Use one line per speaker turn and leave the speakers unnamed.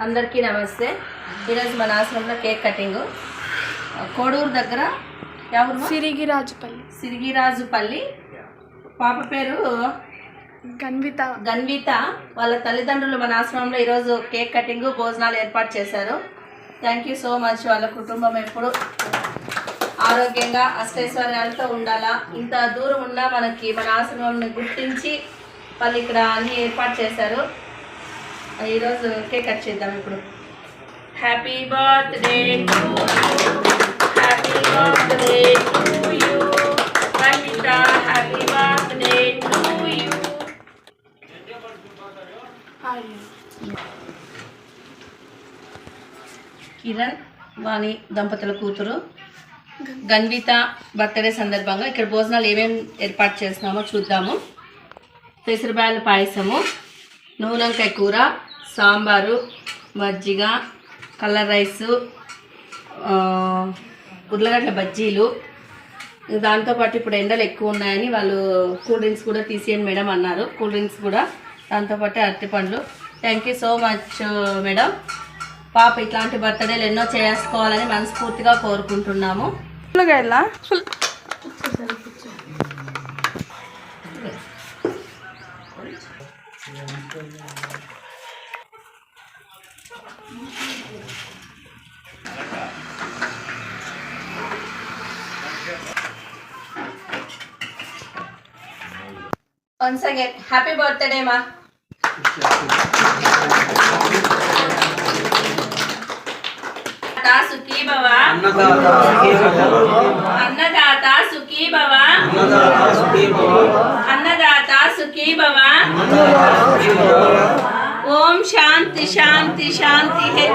అందరికీ నమస్తే. ఈరోజు మన ఆశ్రమంలో కేక్ కటింగ్. కోడూరు దగ్గర ఎవరు? సిరిగిరాజుపల్లి. పాప పేరు గన్విత. వాళ్ళ తల్లిదండ్రులు మన ఆశ్రమంలో ఈరోజు కేక్ కటింగ్ భోజనాలు ఏర్పాటు చేశారు. Thank you so much. వాళ్ళ కుటుంబం ఎప్పుడు ఆరోగ్యంగా అష్టైశ్వర్యాలతో ఉండాలా. ఇంత దూరం ఉన్నా మనకి మన ఆశ్రమంని గుర్తించి వాళ్ళు ఇక్కడ అన్ని ఏర్పాటు చేశారు. ఈరోజు కేక్ కట్ చేద్దాం. ఇప్పుడు happy birthday to you, happy birthday to you Ganvitha, happy birthday to you. Kiran Vani దంపతుల కూతురు గన్విత బర్త్డే సందర్భంగా ఇక్కడ భోజనాలు ఏమేమి ఏర్పాటు చేస్తున్నామో చూద్దాము. పెసరబ్యాళ్ళ పాయసము, నూనెంకాయ కూర, సాంబారు, మజ్జిగ, కలర్ రైసు, ఉర్లగడ్డ బజ్జీలు. దాంతోపాటు ఇప్పుడు ఎండలు ఎక్కువ ఉన్నాయని వాళ్ళు కూల్ డ్రింక్స్ కూడా తీసేయండి మేడం అన్నారు. కూల్ డ్రింక్స్ కూడా దాంతోపాటు అరటిపండ్లు. Thank you so much madam. పాప ఇట్లాంటి బర్త్డేలు ఎన్నో చేసుకోవాలని మనస్ఫూర్తిగా కోరుకుంటున్నాము. Once again, happy birthday, ma. सुखी भवा, अन्नदाता सुखी भवा, अन्नदाता सुखी भवा. ओम शांति शांति शांति है.